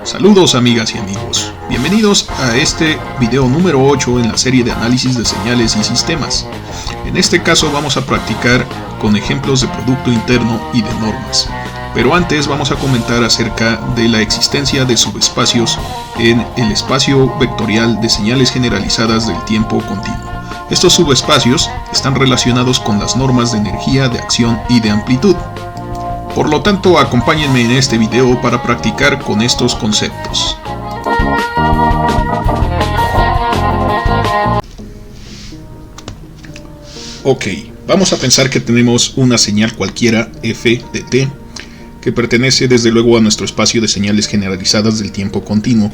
Saludos amigas y amigos, bienvenidos a este video número 8 en la serie de análisis de señales y sistemas. En este caso vamos a practicar con ejemplos de producto interno y de normas. Pero antes vamos a comentar acerca de la existencia de subespacios en el espacio vectorial de señales generalizadas del tiempo continuo. Estos subespacios están relacionados con las normas de energía, de acción y de amplitud. Por lo tanto, acompáñenme en este video para practicar con estos conceptos. Ok, vamos a pensar que tenemos una señal cualquiera f de t que pertenece desde luego a nuestro espacio de señales generalizadas del tiempo continuo,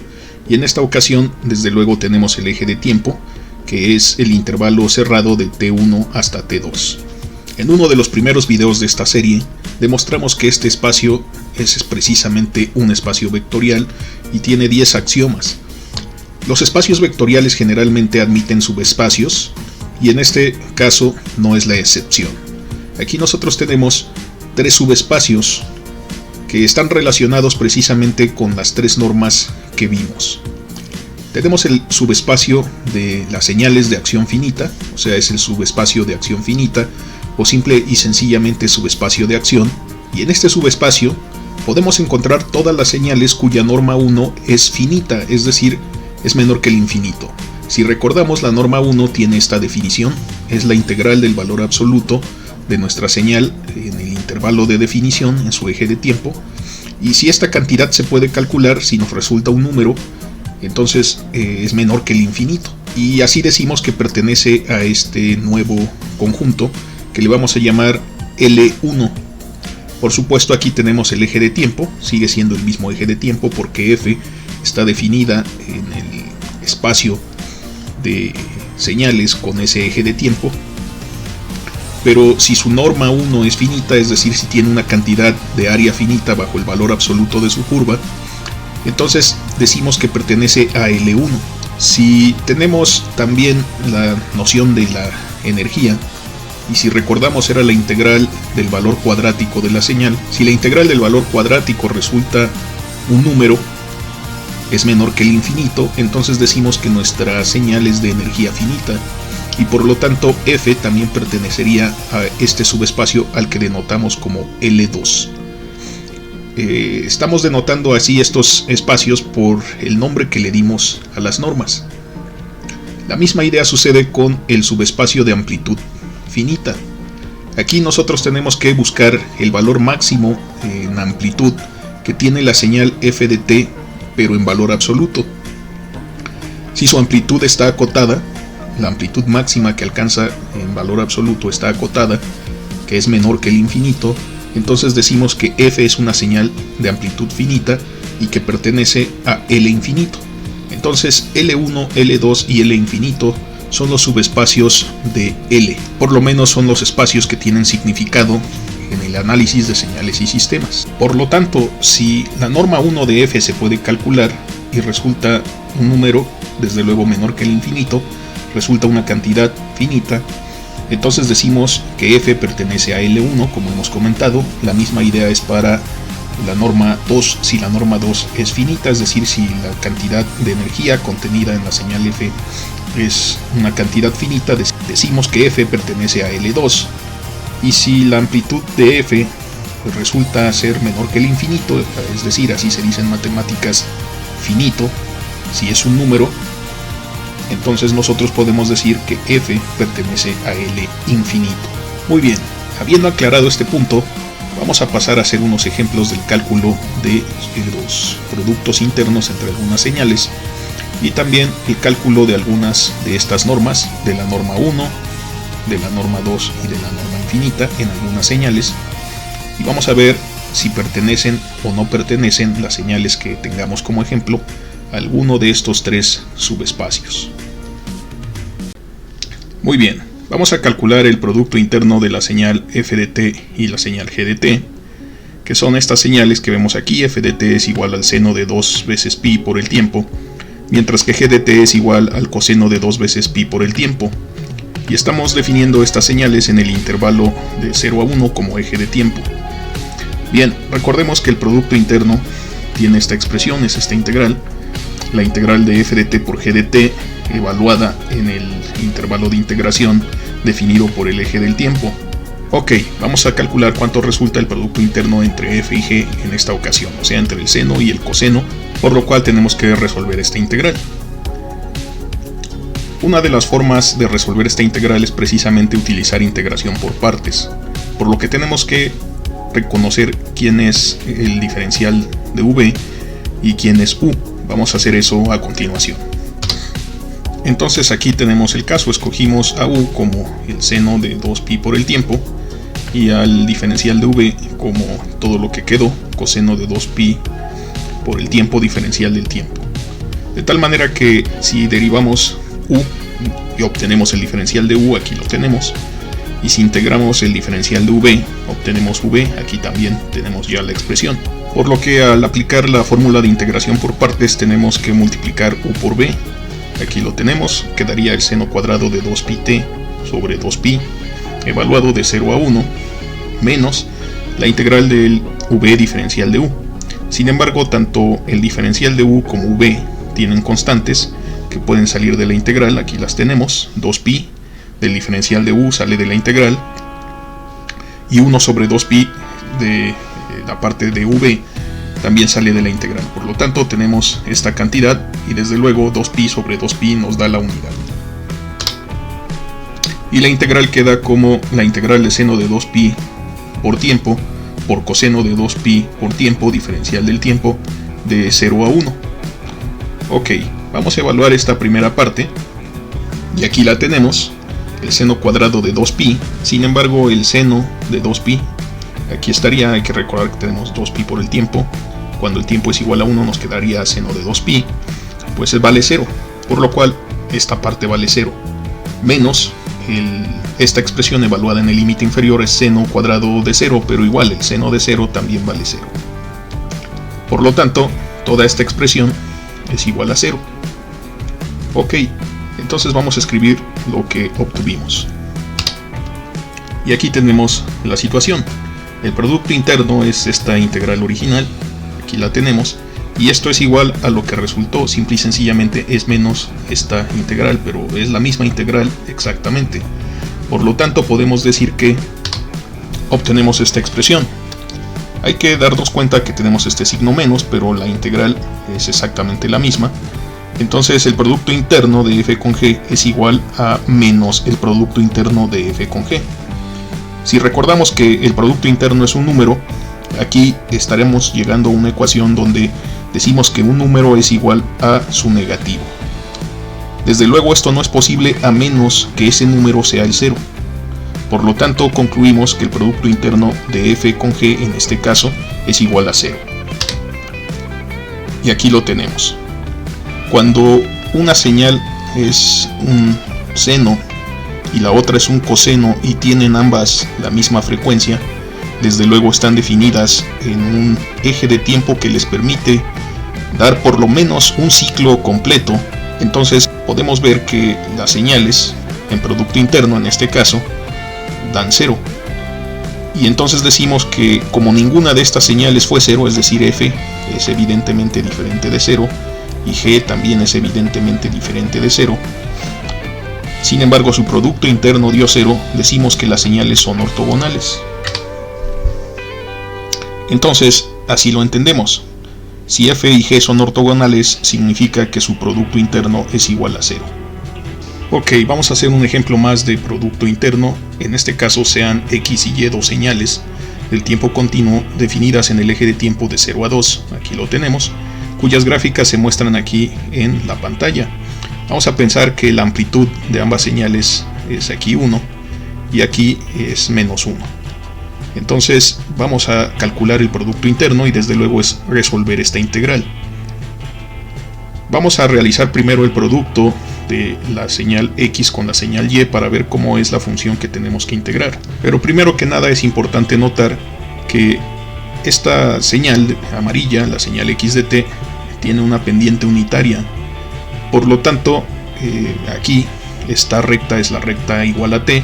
y en esta ocasión desde luego tenemos el eje de tiempo, que es el intervalo cerrado de t1 hasta t2. En uno de los primeros videos de esta serie demostramos que este espacio es precisamente un espacio vectorial y tiene 10 axiomas. Los espacios vectoriales generalmente admiten subespacios y en este caso no es la excepción. Aquí nosotros tenemos 3 subespacios que están relacionados precisamente con las 3 normas que vimos. Tenemos el subespacio de las señales de acción finita, o sea, es el subespacio de acción finita, o simple y sencillamente subespacio de acción, y en este subespacio podemos encontrar todas las señales cuya norma 1 es finita, es decir, es menor que el infinito. Si recordamos, la norma 1 tiene esta definición, es la integral del valor absoluto de nuestra señal en el intervalo de definición en su eje de tiempo, y si esta cantidad se puede calcular, si nos resulta un número, entonces es menor que el infinito, y así decimos que pertenece a este nuevo conjunto que le vamos a llamar L1. Por supuesto, aquí tenemos el eje de tiempo, sigue siendo el mismo eje de tiempo porque f está definida en el espacio de señales con ese eje de tiempo, pero si su norma 1 es finita, es decir, si tiene una cantidad de área finita bajo el valor absoluto de su curva, entonces decimos que pertenece a L1. Si tenemos también la noción de la energía, y si recordamos era la integral del valor cuadrático de la señal, si la integral del valor cuadrático resulta un número, es menor que el infinito, entonces decimos que nuestra señal es de energía finita, y por lo tanto f también pertenecería a este subespacio al que denotamos como L2. Estamos denotando así estos espacios por el nombre que le dimos a las normas. La misma idea sucede con el subespacio de amplitud finita. Aquí nosotros tenemos que buscar el valor máximo en amplitud que tiene la señal f de t, pero en valor absoluto. Si su amplitud está acotada, la amplitud máxima que alcanza en valor absoluto está acotada, que es menor que el infinito, entonces decimos que f es una señal de amplitud finita y que pertenece a L infinito. Entonces L1, L2 y L infinito son los subespacios de L, por lo menos son los espacios que tienen significado en el análisis de señales y sistemas. Por lo tanto, si la norma 1 de f se puede calcular y resulta un número, desde luego menor que el infinito, resulta una cantidad finita, entonces decimos que f pertenece a L1, como hemos comentado. La misma idea es para la norma 2, si la norma 2 es finita, es decir, si la cantidad de energía contenida en la señal f es una cantidad finita, decimos que f pertenece a L2, y si la amplitud de f resulta ser menor que el infinito, es decir, así se dice en matemáticas, finito, si es un número, entonces nosotros podemos decir que f pertenece a L infinito. Muy bien, habiendo aclarado este punto, vamos a pasar a hacer unos ejemplos del cálculo de los productos internos entre algunas señales, y también el cálculo de algunas de estas normas, de la norma 1, de la norma 2 y de la norma infinita en algunas señales, y vamos a ver si pertenecen o no pertenecen las señales que tengamos como ejemplo a alguno de estos 3 subespacios. Muy bien, vamos a calcular el producto interno de la señal f de t y la señal g de t, que son estas señales que vemos aquí. F de t es igual al seno de 2 veces pi por el tiempo, mientras que g de t es igual al coseno de 2 veces pi por el tiempo. Y estamos definiendo estas señales en el intervalo de 0 a 1 como eje de tiempo. Bien, recordemos que el producto interno tiene esta expresión, es esta integral, la integral de f de t por g de t, evaluada en el intervalo de integración definido por el eje del tiempo. Ok, vamos a calcular cuánto resulta el producto interno entre f y g en esta ocasión, o sea, entre el seno y el coseno, por lo cual tenemos que resolver esta integral. Una de las formas de resolver esta integral es precisamente utilizar integración por partes, por lo que tenemos que reconocer quién es el diferencial de v y quién es u. Vamos a hacer eso a continuación. Entonces aquí tenemos el caso, escogimos a u como el seno de 2pi por el tiempo y al diferencial de v como todo lo que quedó, coseno de 2pi por el tiempo diferencial del tiempo. De tal manera que si derivamos u y obtenemos el diferencial de u, aquí lo tenemos, y si integramos el diferencial de v, obtenemos v, aquí también tenemos ya la expresión. Por lo que al aplicar la fórmula de integración por partes tenemos que multiplicar u por v, aquí lo tenemos, quedaría el seno cuadrado de 2πt sobre 2pi, evaluado de 0 a 1, menos la integral del v diferencial de u. Sin embargo, tanto el diferencial de u como v tienen constantes que pueden salir de la integral, aquí las tenemos, 2pi del diferencial de u sale de la integral, y 1 sobre 2pi de la parte de v también sale de la integral. Por lo tanto tenemos esta cantidad y desde luego 2pi sobre 2pi nos da la unidad. Y la integral queda como la integral de seno de 2pi por tiempo por coseno de 2pi por tiempo diferencial del tiempo de 0 a 1. Ok, vamos a evaluar esta primera parte y aquí la tenemos, el seno cuadrado de 2pi. Sin embargo, el seno de 2pi aquí estaría, hay que recordar que tenemos 2pi por el tiempo, cuando el tiempo es igual a 1 nos quedaría seno de 2pi, pues vale 0, por lo cual esta parte vale 0, menos esta expresión evaluada en el límite inferior es seno cuadrado de 0, pero igual el seno de 0 también vale 0. Por lo tanto, toda esta expresión es igual a 0. Ok, entonces vamos a escribir lo que obtuvimos. Y aquí tenemos la situación. El producto interno es esta integral original, aquí la tenemos, y esto es igual a lo que resultó, simple y sencillamente es menos esta integral, pero es la misma integral exactamente. Por lo tanto podemos decir que obtenemos esta expresión. Hay que darnos cuenta que tenemos este signo menos, pero la integral es exactamente la misma. Entonces el producto interno de f con g es igual a menos el producto interno de f con g. Si recordamos que el producto interno es un número, aquí estaremos llegando a una ecuación donde decimos que un número es igual a su negativo. Desde luego esto no es posible a menos que ese número sea el 0. Por lo tanto concluimos que el producto interno de f con g en este caso es igual a 0. Y aquí lo tenemos. Cuando una señal es un seno y la otra es un coseno y tienen ambas la misma frecuencia, desde luego están definidas en un eje de tiempo que les permite dar por lo menos un ciclo completo. Entonces podemos ver que las señales en producto interno en este caso dan 0. Y entonces decimos que como ninguna de estas señales fue 0, es decir, f es evidentemente diferente de 0 y g también es evidentemente diferente de 0, sin embargo su producto interno dio 0, decimos que las señales son ortogonales. Entonces, así lo entendemos. Si f y g son ortogonales, significa que su producto interno es igual a 0. Ok, vamos a hacer un ejemplo más de producto interno. En este caso sean x y y dos señales del tiempo continuo definidas en el eje de tiempo de 0 a 2, aquí lo tenemos, cuyas gráficas se muestran aquí en la pantalla. Vamos a pensar que la amplitud de ambas señales es aquí 1 y aquí es menos 1. Entonces vamos a calcular el producto interno y desde luego es resolver esta integral. Vamos a realizar primero el producto de la señal x con la señal y para ver cómo es la función que tenemos que integrar. Pero primero que nada es importante notar que esta señal amarilla, la señal x de t, tiene una pendiente unitaria. Por lo tanto, aquí esta recta es la recta igual a t,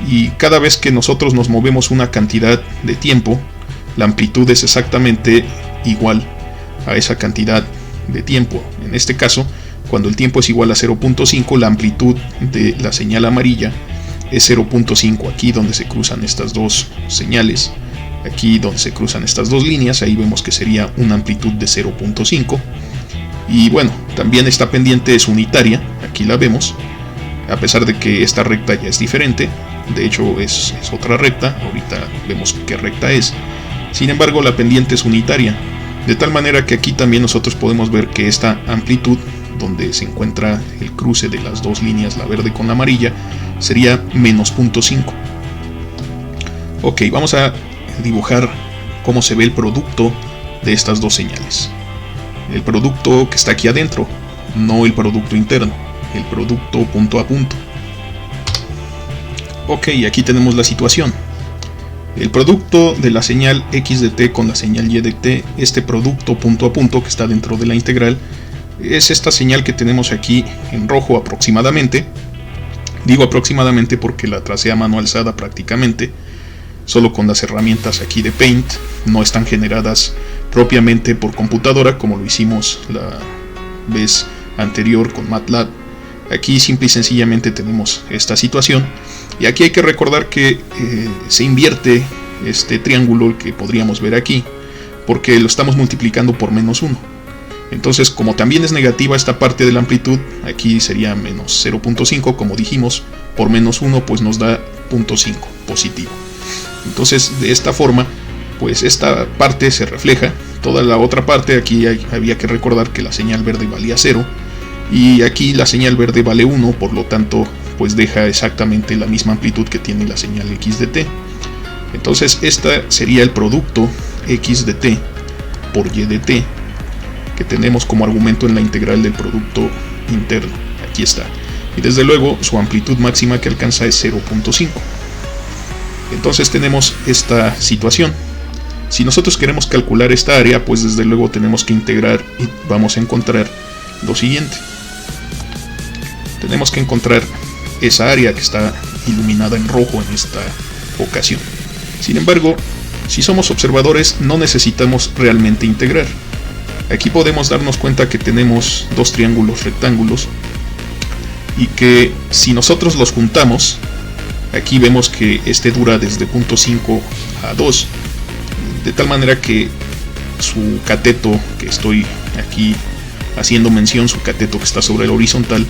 y cada vez que nosotros nos movemos una cantidad de tiempo, la amplitud es exactamente igual a esa cantidad de tiempo. En este caso, cuando el tiempo es igual a 0.5, la amplitud de la señal amarilla es 0.5. Aquí donde se cruzan estas dos señales, aquí donde se cruzan estas dos líneas, ahí vemos que sería una amplitud de 0.5. Y bueno, también esta pendiente es unitaria, aquí la vemos, a pesar de que esta recta ya es diferente. De hecho es otra recta, ahorita vemos qué recta es. Sin embargo, la pendiente es unitaria, de tal manera que aquí también nosotros podemos ver que esta amplitud, donde se encuentra el cruce de las dos líneas, la verde con la amarilla, sería menos 0.5. Ok, vamos a dibujar cómo se ve el producto de estas dos señales. El producto que está aquí adentro, no el producto interno, el producto punto a punto. Ok, aquí tenemos la situación. El producto de la señal x de t con la señal y de t, este producto punto a punto que está dentro de la integral, es esta señal que tenemos aquí en rojo aproximadamente. Digo aproximadamente porque la tracé a mano alzada prácticamente, solo con las herramientas aquí de Paint, no están generadas propiamente por computadora como lo hicimos la vez anterior con MATLAB. Aquí simple y sencillamente tenemos esta situación, y aquí hay que recordar que se invierte este triángulo que podríamos ver aquí, porque lo estamos multiplicando por menos 1. Entonces, como también es negativa esta parte de la amplitud, aquí sería menos 0.5, como dijimos, por menos 1 pues nos da 0.5 positivo. Entonces, de esta forma, pues esta parte se refleja. Toda la otra parte, aquí había que recordar que la señal verde valía 0, y aquí la señal verde vale 1, por lo tanto, pues deja exactamente la misma amplitud que tiene la señal x de t. Entonces, esta sería el producto x de t por y de t, que tenemos como argumento en la integral del producto interno. Aquí está. Y desde luego su amplitud máxima que alcanza es 0.5. Entonces tenemos esta situación. Si nosotros queremos calcular esta área, pues desde luego tenemos que integrar y vamos a encontrar lo siguiente. Tenemos que encontrar esa área que está iluminada en rojo en esta ocasión. Sin embargo, si somos observadores, no necesitamos realmente integrar. Aquí podemos darnos cuenta que tenemos dos triángulos rectángulos, y que si nosotros los juntamos, aquí vemos que este dura desde 0.5 a 2, de tal manera que su cateto, que estoy aquí haciendo mención, su cateto que está sobre el horizontal,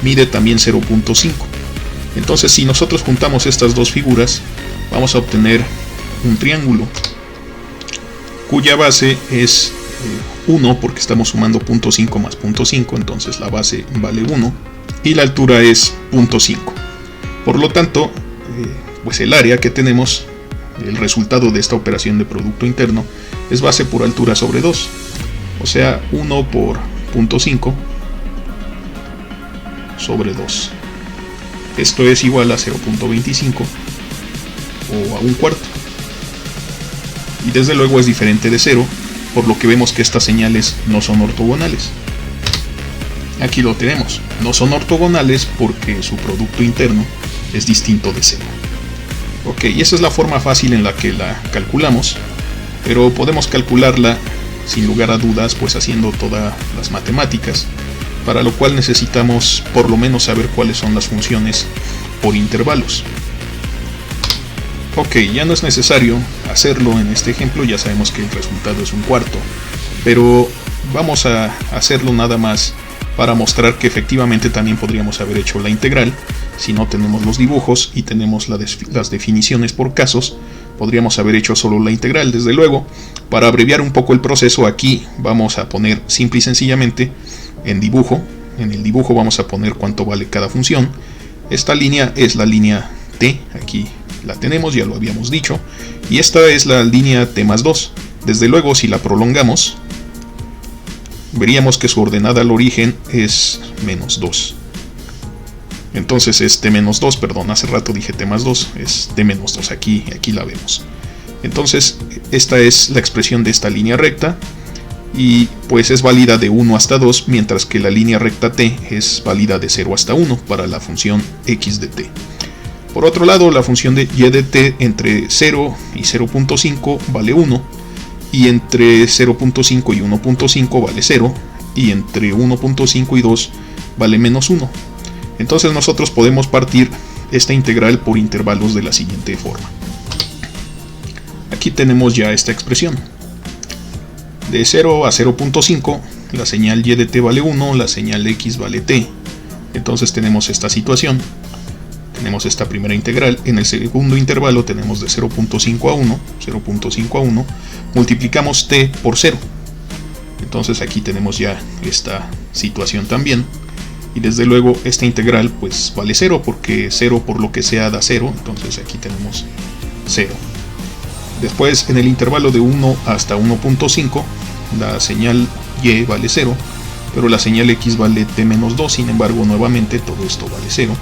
mide también 0.5. Entonces, si nosotros juntamos estas dos figuras, vamos a obtener un triángulo cuya base es 1, porque estamos sumando 0.5 más 0.5, entonces la base vale 1, y la altura es 0.5. Por lo tanto, pues el área que tenemos, el resultado de esta operación de producto interno, es base por altura sobre 2, o sea 1 por 0.5 sobre 2. Esto es igual a 0.25 o a un cuarto, y desde luego es diferente de 0, por lo que vemos que estas señales no son ortogonales. Aquí lo tenemos, no son ortogonales porque su producto interno es distinto de 0. Ok, y esa es la forma fácil en la que la calculamos, pero podemos calcularla sin lugar a dudas pues haciendo todas las matemáticas, para lo cual necesitamos por lo menos saber cuáles son las funciones por intervalos. Ok, ya no es necesario hacerlo en este ejemplo, ya sabemos que el resultado es un cuarto, pero vamos a hacerlo nada más para mostrar que efectivamente también podríamos haber hecho la integral. Si no tenemos los dibujos y tenemos las definiciones por casos, podríamos haber hecho solo la integral. Desde luego, para abreviar un poco el proceso, aquí vamos a poner simple y sencillamente en el dibujo vamos a poner cuánto vale cada función. Esta línea es la línea t, aquí la tenemos, ya lo habíamos dicho, y esta es la línea t más 2. Desde luego, si la prolongamos, veríamos que su ordenada al origen es menos 2. Entonces es t menos 2, perdón, hace rato dije t más 2, es t menos 2, aquí la vemos. Entonces esta es la expresión de esta línea recta, y pues es válida de 1 hasta 2, mientras que la línea recta t es válida de 0 hasta 1 para la función x de t. Por otro lado, la función de y de t entre 0 y 0.5 vale 1, y entre 0.5 y 1.5 vale 0, y entre 1.5 y 2 vale menos 1. Entonces nosotros podemos partir esta integral por intervalos de la siguiente forma. Aquí tenemos ya esta expresión. De 0 a 0.5, la señal y de t vale 1, la señal x vale t. Entonces tenemos esta situación. Tenemos esta primera integral. En el segundo intervalo tenemos de 0.5 a 1, 0.5 a 1, multiplicamos t por 0. Entonces aquí tenemos ya esta situación también. Y desde luego esta integral pues vale 0, porque 0 por lo que sea da 0, entonces aquí tenemos 0. Después en el intervalo de 1 hasta 1.5, la señal y vale 0, pero la señal x vale t menos 2, sin embargo nuevamente todo esto vale 0.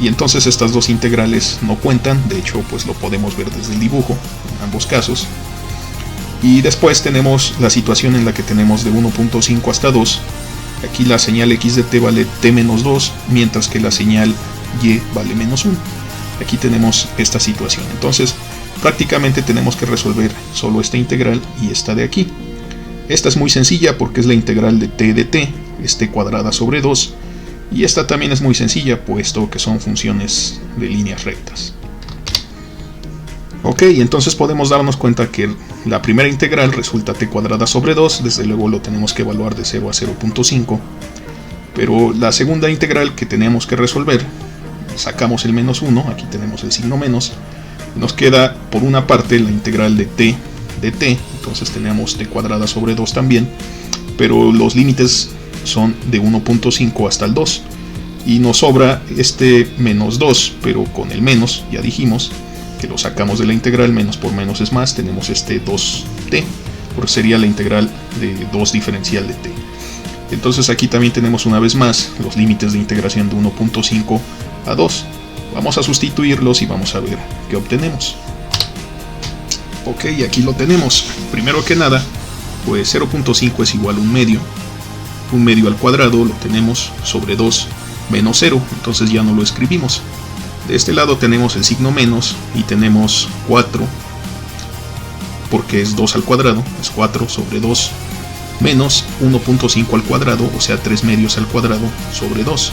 Y entonces estas dos integrales no cuentan, de hecho pues lo podemos ver desde el dibujo, en ambos casos. Y después tenemos la situación en la que tenemos de 1.5 hasta 2, aquí la señal x de t vale t menos 2, mientras que la señal y vale menos 1. Aquí tenemos esta situación, entonces prácticamente tenemos que resolver solo esta integral y esta de aquí. Esta es muy sencilla porque es la integral de t, es t cuadrada sobre 2, y esta también es muy sencilla puesto que son funciones de líneas rectas. Ok, entonces podemos darnos cuenta que la primera integral resulta t cuadrada sobre 2, desde luego lo tenemos que evaluar de 0 a 0.5, pero la segunda integral que tenemos que resolver, sacamos el menos 1, aquí tenemos el signo menos, nos queda por una parte la integral de t, entonces tenemos t cuadrada sobre 2 también, pero los límites son de 1.5 hasta el 2, y nos sobra este menos 2, pero con el menos, ya dijimos, que lo sacamos de la integral, menos por menos es más, tenemos este 2t, porque sería la integral de 2 diferencial de t. Entonces aquí también tenemos una vez más los límites de integración de 1.5 a 2. Vamos a sustituirlos y vamos a ver qué obtenemos. Ok, aquí lo tenemos. Primero que nada, pues 0.5 es igual a un medio. Un medio al cuadrado lo tenemos sobre 2 menos 0, entonces ya no lo escribimos. De este lado tenemos el signo menos y tenemos 4, porque es 2 al cuadrado, es 4 sobre 2, menos 1.5 al cuadrado, o sea 3 medios al cuadrado sobre 2,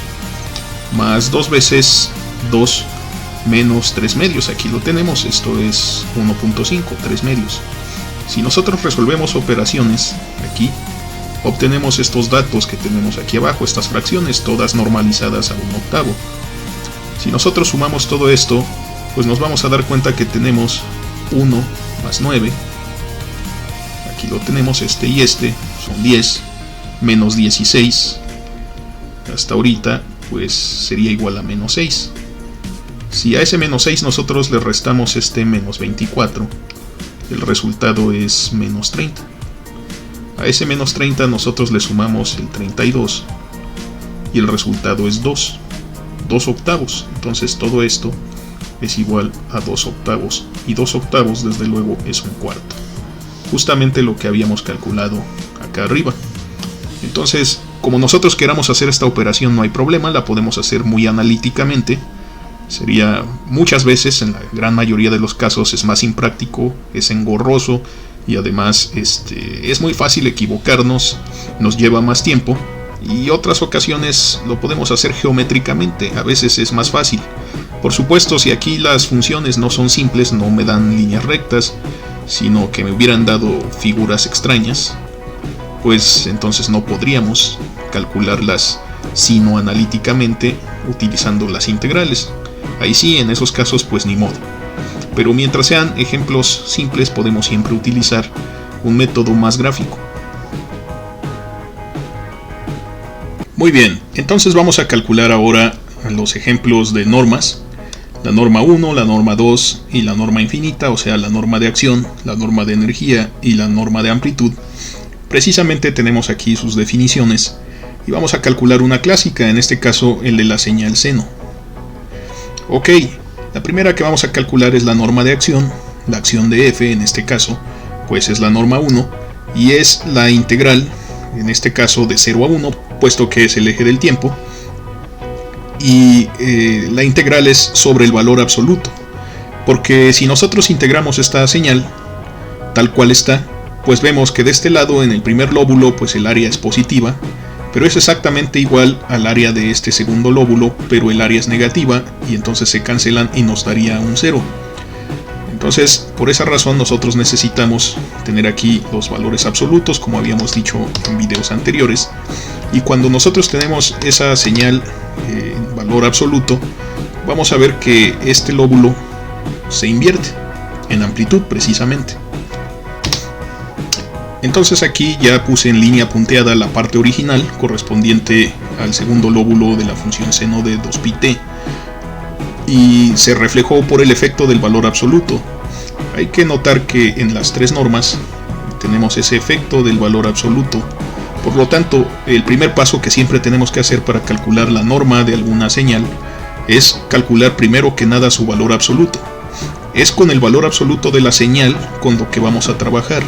más 2 veces 2 menos 3 medios, aquí lo tenemos, esto es 1.5, 3 medios. Si nosotros resolvemos operaciones aquí, obtenemos estos datos que tenemos aquí abajo, estas fracciones, todas normalizadas a 1/8. Si nosotros sumamos todo esto, pues nos vamos a dar cuenta que tenemos 1 más 9, aquí lo tenemos, este y este, son 10, menos 16, hasta ahorita, pues sería igual a menos 6. Si a ese menos 6 nosotros le restamos este menos 24, el resultado es menos 30. A ese menos 30 nosotros le sumamos el 32 y el resultado es 2 octavos. Entonces todo esto es igual a 2 octavos, y 2 octavos desde luego es un cuarto, justamente lo que habíamos calculado acá arriba. Entonces, como nosotros queramos hacer esta operación no hay problema, la podemos hacer muy analíticamente. Sería muchas veces, en la gran mayoría de los casos, es más impráctico, es engorroso, y además es muy fácil equivocarnos, nos lleva más tiempo, y otras ocasiones lo podemos hacer geométricamente, a veces es más fácil. Por supuesto, si aquí las funciones no son simples, no me dan líneas rectas, sino que me hubieran dado figuras extrañas, pues entonces no podríamos calcularlas sino analíticamente utilizando las integrales. Ahí sí, en esos casos pues ni modo. Pero mientras sean ejemplos simples podemos siempre utilizar un método más gráfico. Muy bien, entonces vamos a calcular ahora los ejemplos de normas. La norma 1, la norma 2 y la norma infinita, o sea la norma de acción, la norma de energía y la norma de amplitud. Precisamente tenemos aquí sus definiciones y vamos a calcular una clásica, en este caso el de la señal seno. Ok, la primera que vamos a calcular es la norma de acción. la acción de f en este caso, pues es la norma 1, y es la integral, en este caso de 0 a 1, puesto que es el eje del tiempo, y la integral es sobre el valor absoluto, porque si nosotros integramos esta señal tal cual está, pues vemos que de este lado, en el primer lóbulo, pues el área es positiva, pero es exactamente igual al área de este segundo lóbulo, pero el área es negativa, y entonces se cancelan y nos daría un 0. Entonces, por esa razón nosotros necesitamos tener aquí los valores absolutos, como habíamos dicho en videos anteriores, y cuando nosotros tenemos esa señal en valor absoluto, vamos a ver que este lóbulo se invierte en amplitud precisamente. Entonces aquí ya puse en línea punteada la parte original correspondiente al segundo lóbulo de la función seno de 2πt, y se reflejó por el efecto del valor absoluto. Hay que notar que en las tres normas tenemos ese efecto del valor absoluto. Por lo tanto, el primer paso que siempre tenemos que hacer para calcular la norma de alguna señal es calcular primero que nada su valor absoluto. Es con el valor absoluto de la señal con lo que vamos a trabajar,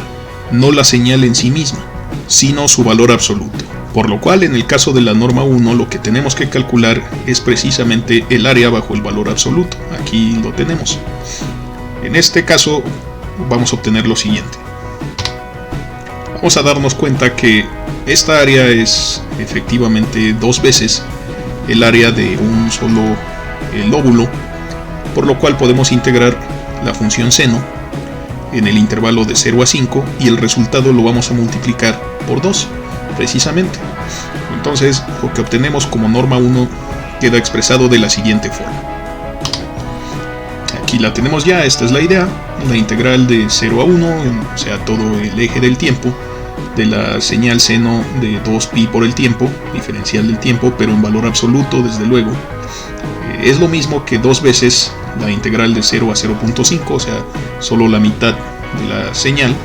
no la señal en sí misma, sino su valor absoluto. Por lo cual, en el caso de la norma 1, lo que tenemos que calcular es precisamente el área bajo el valor absoluto. Aquí lo tenemos. En este caso, vamos a obtener lo siguiente. Vamos a darnos cuenta que esta área es efectivamente 2 veces el área de un solo lóbulo, por lo cual podemos integrar la función seno en el intervalo de 0 a 5 y el resultado lo vamos a multiplicar por 2 precisamente. Entonces lo que obtenemos como norma 1 queda expresado de la siguiente forma. Aquí la tenemos ya, esta es la idea, la integral de 0 a 1, o sea todo el eje del tiempo, de la señal seno de 2π por el tiempo, diferencial del tiempo, pero en valor absoluto desde luego. Es lo mismo que 2 veces la integral de 0 a 0.5, o sea, solo la mitad de la señal.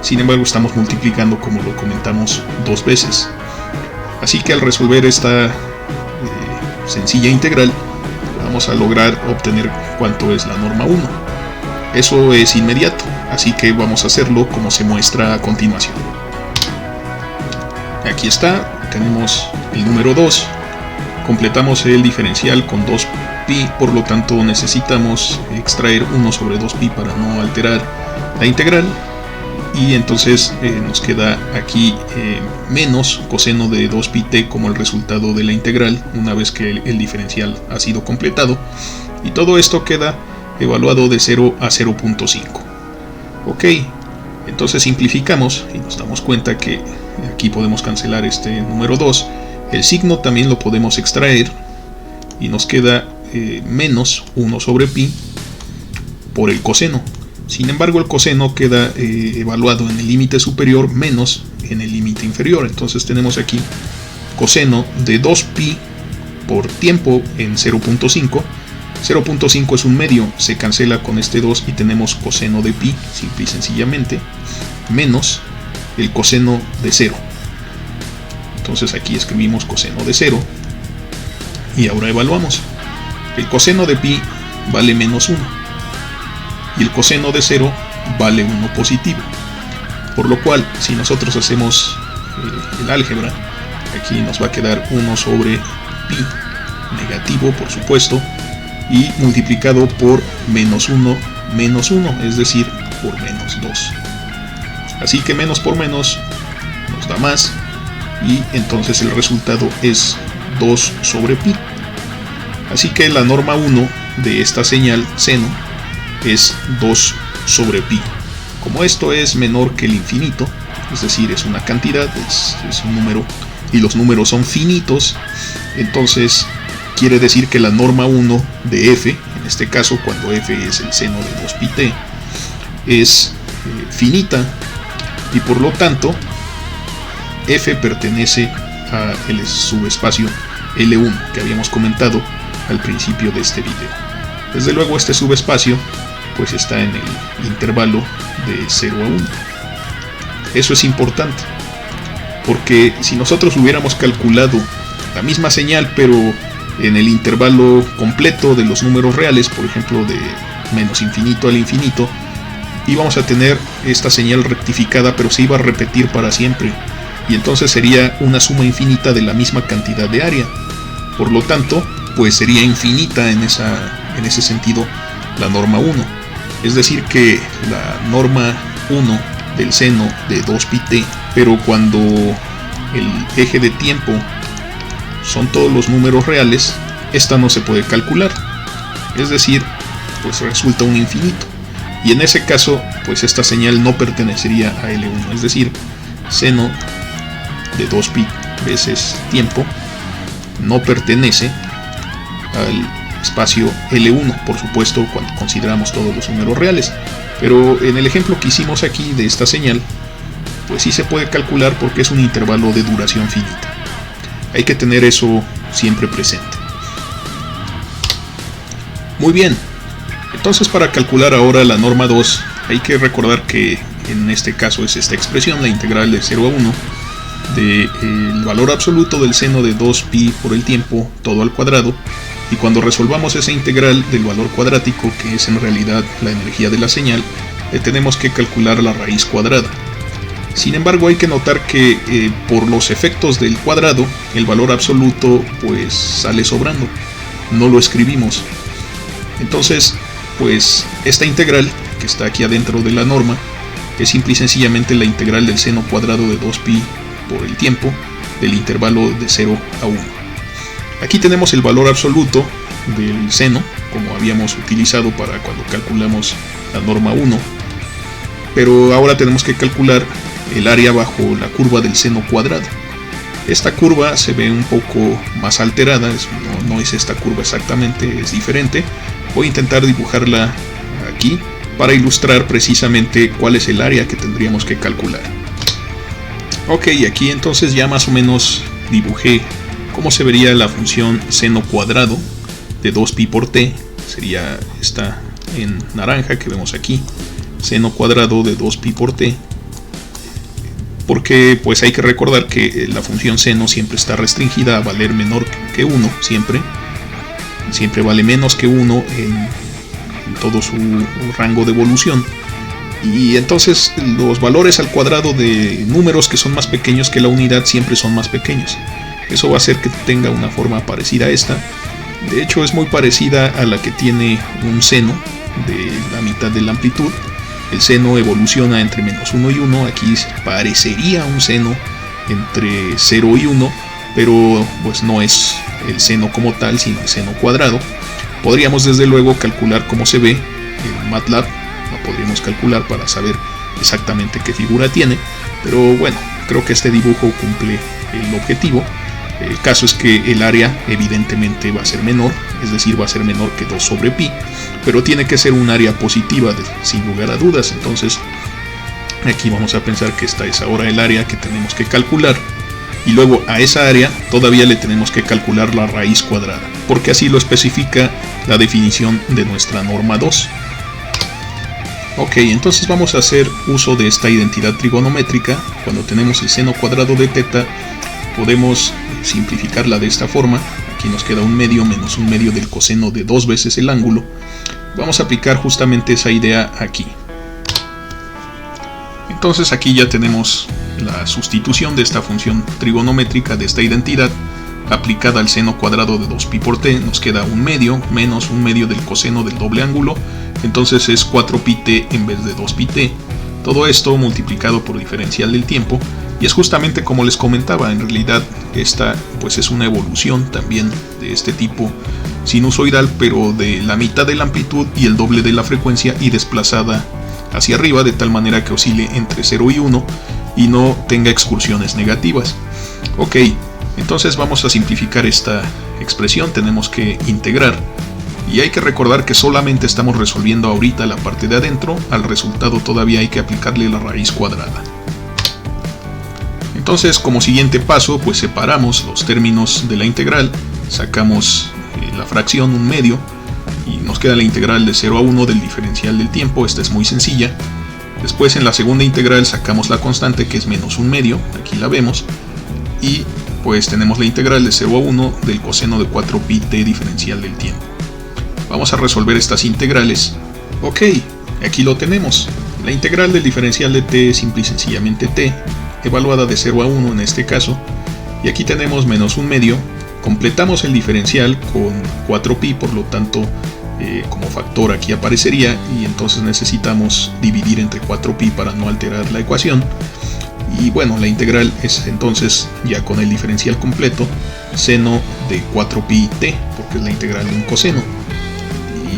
Sin embargo, estamos multiplicando, como lo comentamos, 2 veces. Así que al resolver esta sencilla integral, vamos a lograr obtener cuánto es la norma 1. Eso es inmediato, así que vamos a hacerlo como se muestra a continuación. Aquí está, tenemos el número 2, completamos el diferencial con 2π, por lo tanto necesitamos extraer 1 sobre 2π para no alterar la integral, y entonces nos queda aquí menos coseno de 2πt como el resultado de la integral una vez que el diferencial ha sido completado, y todo esto queda evaluado de 0 a 0.5. Ok, entonces simplificamos y nos damos cuenta que aquí podemos cancelar este número 2, el signo también lo podemos extraer y nos queda menos 1 sobre pi por el coseno. Sin embargo, el coseno queda evaluado en el límite superior menos en el límite inferior. Entonces tenemos aquí coseno de 2π por tiempo en 0.5. 0.5 es un medio, se cancela con este 2 y tenemos coseno de pi, simple y sencillamente, menos el coseno de 0. Entonces aquí escribimos coseno de 0 y ahora evaluamos. El coseno de pi vale menos 1 y el coseno de 0 vale 1 positivo, por lo cual si nosotros hacemos el álgebra, aquí nos va a quedar 1 sobre pi negativo, por supuesto, y multiplicado por menos 1, es decir, por menos 2. Así que menos por menos nos da más, y entonces el resultado es 2 sobre pi. Así que la norma 1 de esta señal seno es 2 sobre pi. Como esto es menor que el infinito, es decir, es una cantidad, es un número, y los números son finitos, entonces quiere decir que la norma 1 de f, en este caso cuando f es el seno de 2πt, es finita, y por lo tanto f pertenece a el subespacio L1 que habíamos comentado al principio de este video. Desde luego este subespacio pues está en el intervalo de 0 a 1. Eso es importante, porque si nosotros hubiéramos calculado la misma señal pero en el intervalo completo de los números reales, por ejemplo de menos infinito al infinito, íbamos a tener esta señal rectificada, pero se iba a repetir para siempre, y entonces sería una suma infinita de la misma cantidad de área. Por lo tanto, pues sería infinita en ese sentido la norma 1. Es decir que la norma 1 del seno de 2πt, pero cuando el eje de tiempo son todos los números reales, esta no se puede calcular. Es decir, pues resulta un infinito. Y en ese caso, pues esta señal no pertenecería a L1. Es decir, seno de 2π veces tiempo no pertenece al espacio L1, por supuesto, cuando consideramos todos los números reales. Pero en el ejemplo que hicimos aquí de esta señal, pues sí se puede calcular porque es un intervalo de duración finita. Hay que tener eso siempre presente. Muy bien, entonces para calcular ahora la norma 2, hay que recordar que en este caso es esta expresión, la integral de 0 a 1, del valor absoluto del seno de 2π por el tiempo, todo al cuadrado, y cuando resolvamos esa integral del valor cuadrático, que es en realidad la energía de la señal, le tenemos que calcular la raíz cuadrada. Sin embargo, hay que notar que por los efectos del cuadrado, el valor absoluto pues sale sobrando, no lo escribimos. Entonces, pues esta integral, que está aquí adentro de la norma, es simple y sencillamente la integral del seno cuadrado de 2π por el tiempo del intervalo de 0 a 1. Aquí tenemos el valor absoluto del seno, como habíamos utilizado para cuando calculamos la norma 1, pero ahora tenemos que calcular el área bajo la curva del seno cuadrado. Esta curva se ve un poco más alterada, no es esta curva exactamente, es diferente. Voy a intentar dibujarla aquí para ilustrar precisamente cuál es el área que tendríamos que calcular. Ok, aquí entonces ya más o menos dibujé cómo se vería la función seno cuadrado de 2π por t. Sería esta en naranja que vemos aquí, seno cuadrado de 2π por t, porque pues hay que recordar que la función seno siempre está restringida a valer menor que 1, siempre vale menos que 1 en todo su rango de evolución, y entonces los valores al cuadrado de números que son más pequeños que la unidad siempre son más pequeños. Eso va a hacer que tenga una forma parecida a esta. De hecho es muy parecida a la que tiene un seno de la mitad de la amplitud. El seno evoluciona entre menos 1 y 1, aquí parecería un seno entre 0 y 1, pero pues no es el seno como tal, sino el seno cuadrado. Podríamos desde luego calcular cómo se ve en MATLAB, lo podríamos calcular para saber exactamente qué figura tiene, pero bueno, creo que este dibujo cumple el objetivo. El caso es que el área evidentemente va a ser menor, es decir, va a ser menor que 2 sobre pi, pero tiene que ser un área positiva, sin lugar a dudas. Entonces aquí vamos a pensar que esta es ahora el área que tenemos que calcular, y luego a esa área todavía le tenemos que calcular la raíz cuadrada, porque así lo especifica la definición de nuestra norma 2. Ok, entonces vamos a hacer uso de esta identidad trigonométrica. Cuando tenemos el seno cuadrado de teta, podemos simplificarla de esta forma. Aquí nos queda 1 medio menos 1 medio del coseno de 2 veces el ángulo. Vamos a aplicar justamente esa idea aquí. Entonces aquí ya tenemos la sustitución de esta función trigonométrica, de esta identidad, aplicada al seno cuadrado de 2π por t. Nos queda 1 medio menos 1 medio del coseno del doble ángulo, entonces es 4πt en vez de 2πt. Todo esto multiplicado por diferencial del tiempo, y es justamente como les comentaba, en realidad esta pues es una evolución también de este tipo sinusoidal, pero de la mitad de la amplitud y el doble de la frecuencia, y desplazada hacia arriba de tal manera que oscile entre 0 y 1 y no tenga excursiones negativas. Ok, entonces vamos a simplificar esta expresión. Tenemos que integrar, y hay que recordar que solamente estamos resolviendo ahorita la parte de adentro. Al resultado todavía hay que aplicarle la raíz cuadrada. Entonces, como siguiente paso, pues separamos los términos de la integral, sacamos la fracción 1 medio y nos queda la integral de 0 a 1 del diferencial del tiempo. Esta es muy sencilla. Después, en la segunda integral sacamos la constante, que es menos 1 medio, aquí la vemos, y pues tenemos la integral de 0 a 1 del coseno de 4πt diferencial del tiempo. Vamos a resolver estas integrales. Ok, aquí lo tenemos. La integral del diferencial de t es simple y sencillamente t, evaluada de 0 a 1 en este caso, y aquí tenemos menos 1/2. Completamos el diferencial con 4pi, por lo tanto como factor aquí aparecería, y entonces necesitamos dividir entre 4pi para no alterar la ecuación. Y bueno, la integral es entonces, ya con el diferencial completo, seno de 4pi t, porque es la integral de un coseno.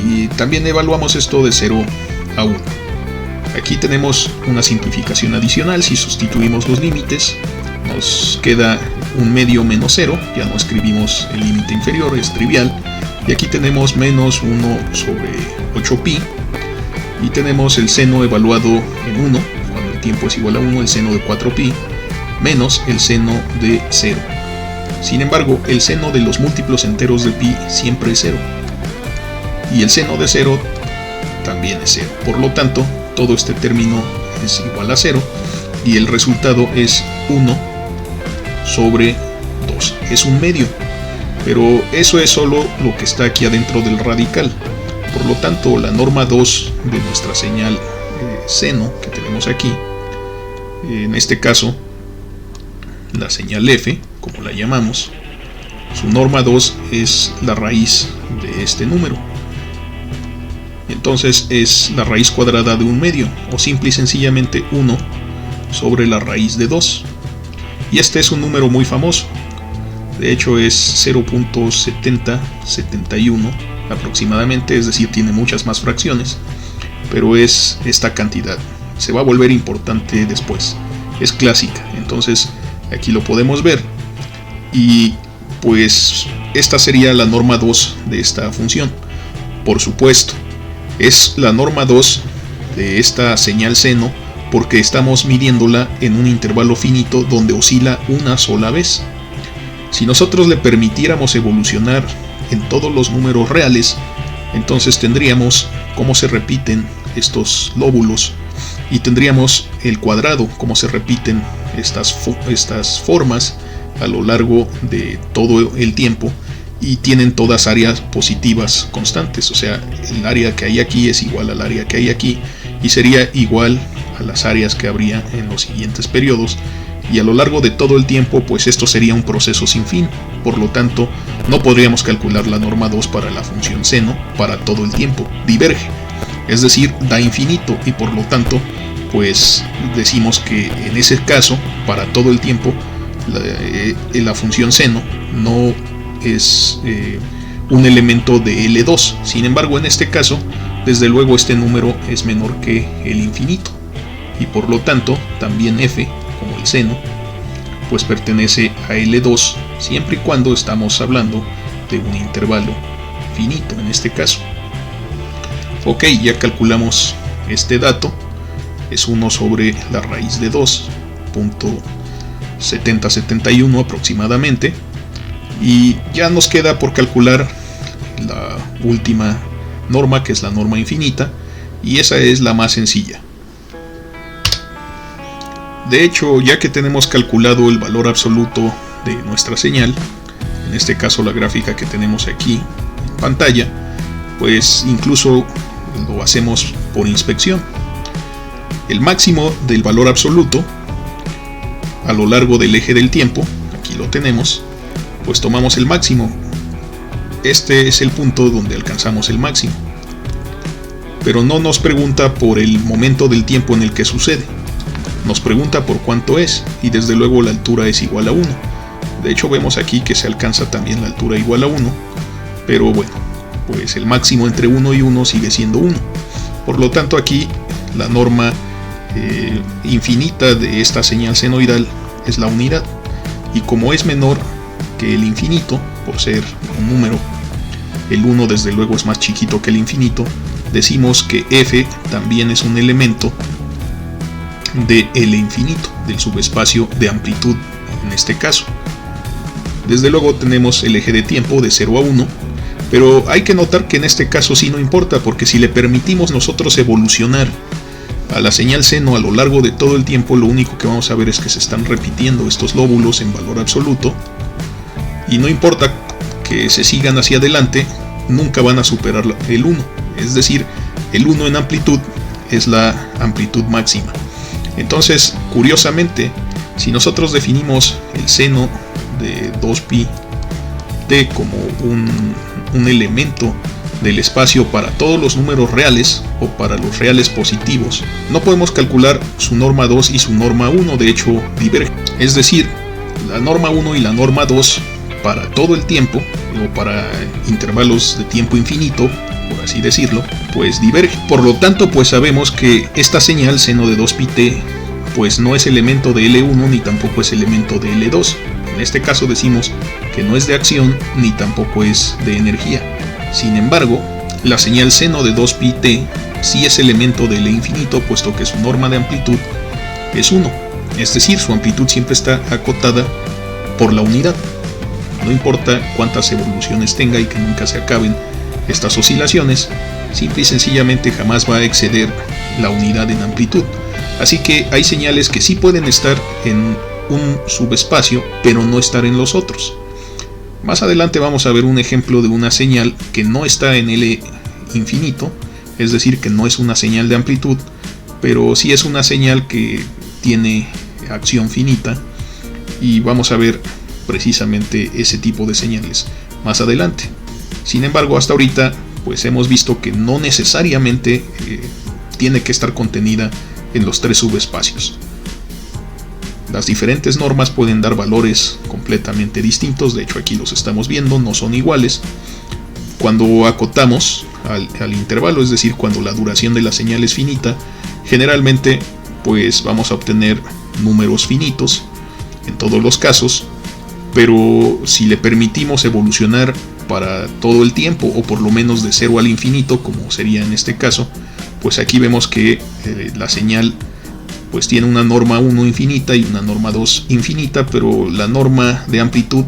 Y también evaluamos esto de 0 a 1. Aquí tenemos una simplificación adicional. Si sustituimos los límites, nos queda 1/2 menos 0, ya no escribimos el límite inferior, es trivial. Y aquí tenemos menos 1 sobre 8pi, y tenemos el seno evaluado en 1, cuando el tiempo es igual a 1, el seno de 4pi, menos el seno de 0. Sin embargo, el seno de los múltiplos enteros de pi siempre es 0, y el seno de 0 también es 0. Por lo tanto, todo este término es igual a 0, y el resultado es 1 sobre 2. Es 1/2. Pero eso es solo lo que está aquí adentro del radical. Por lo tanto, la norma 2 de nuestra señal seno que tenemos aquí, en este caso la señal f, como la llamamos, su norma 2 es la raíz de este número. Entonces es la raíz cuadrada de 1/2, o simple y sencillamente 1 sobre la raíz de 2. Y este es un número muy famoso. De hecho es 0.7071 aproximadamente, es decir, tiene muchas más fracciones, pero es esta cantidad. Se va a volver importante después. Es clásica, entonces aquí lo podemos ver. Y pues esta sería la norma 2 de esta función. Por supuesto, es la norma 2 de esta señal seno porque estamos midiéndola en un intervalo finito donde oscila una sola vez. Si nosotros le permitiéramos evolucionar en todos los números reales, entonces tendríamos cómo se repiten estos lóbulos, y tendríamos el cuadrado, cómo se repiten estas formas a lo largo de todo el tiempo, y tienen todas áreas positivas constantes. O sea, el área que hay aquí es igual al área que hay aquí, y sería igual a las áreas que habría en los siguientes periodos. Y a lo largo de todo el tiempo, pues esto sería un proceso sin fin. Por lo tanto, no podríamos calcular la norma 2 para la función seno para todo el tiempo. Diverge, es decir, da infinito, y por lo tanto, pues decimos que en ese caso, para todo el tiempo, la función seno no es un elemento de L2. Sin embargo, en este caso, desde luego este número es menor que el infinito, y por lo tanto, también f, como el seno, pues pertenece a L2, siempre y cuando estamos hablando de un intervalo finito en este caso. Ok, ya calculamos este dato, es 1 sobre la raíz de 2.7071 aproximadamente, y ya nos queda por calcular la última norma, que es la norma infinita, y esa es la más sencilla. De hecho, ya que tenemos calculado el valor absoluto de nuestra señal, en este caso la gráfica que tenemos aquí en pantalla, pues incluso lo hacemos por inspección. El máximo del valor absoluto a lo largo del eje del tiempo, aquí lo tenemos, pues tomamos el máximo. Este es el punto donde alcanzamos el máximo, pero no nos pregunta por el momento del tiempo en el que sucede. Nos pregunta por cuánto es, y desde luego la altura es igual a 1. De hecho, vemos aquí que se alcanza también la altura igual a 1, pero bueno, pues el máximo entre 1 y 1 sigue siendo 1. Por lo tanto, aquí la norma infinita de esta señal senoidal es la unidad, y como es menor que el infinito, por ser un número, el 1 desde luego es más chiquito que el infinito, decimos que f también es un elemento de L infinito, del subespacio de amplitud en este caso. Desde luego tenemos el eje de tiempo de 0 a 1, pero hay que notar que en este caso sí no importa, porque si le permitimos nosotros evolucionar a la señal seno a lo largo de todo el tiempo, lo único que vamos a ver es que se están repitiendo estos lóbulos en valor absoluto, y no importa que se sigan hacia adelante, nunca van a superar el 1, es decir, el 1 en amplitud es la amplitud máxima. Entonces, curiosamente, si nosotros definimos el seno de 2pi t como un elemento del espacio para todos los números reales o para los reales positivos, no podemos calcular su norma 2 y su norma 1, de hecho divergen. Es decir, la norma 1 y la norma 2 para todo el tiempo o para intervalos de tiempo infinito, por así decirlo, pues divergen. Por lo tanto, pues sabemos que esta señal seno de 2pi t pues no es elemento de L1 ni tampoco es elemento de L2. En este caso decimos que no es de acción ni tampoco es de energía. Sin embargo, la señal seno de 2pi t sí es elemento de L infinito, puesto que su norma de amplitud es 1. Es decir, su amplitud siempre está acotada por la unidad. No importa cuántas evoluciones tenga y que nunca se acaben estas oscilaciones, simple y sencillamente jamás va a exceder la unidad en amplitud. Así que hay señales que sí pueden estar en un subespacio, pero no estar en los otros. Más adelante vamos a ver un ejemplo de una señal que no está en L infinito, es decir, que no es una señal de amplitud, pero sí es una señal que tiene acción finita, y vamos a ver precisamente ese tipo de señales más adelante. Sin embargo, hasta ahorita pues hemos visto que no necesariamente tiene que estar contenida en los tres subespacios. Las diferentes normas pueden dar valores completamente distintos, de hecho aquí los estamos viendo, no son iguales. Cuando acotamos al intervalo, es decir, cuando la duración de la señal es finita, generalmente pues vamos a obtener números finitos en todos los casos, pero si le permitimos evolucionar para todo el tiempo, o por lo menos de 0 al infinito, como sería en este caso, pues aquí vemos que la señal pues tiene una norma 1 infinita y una norma 2 infinita, pero la norma de amplitud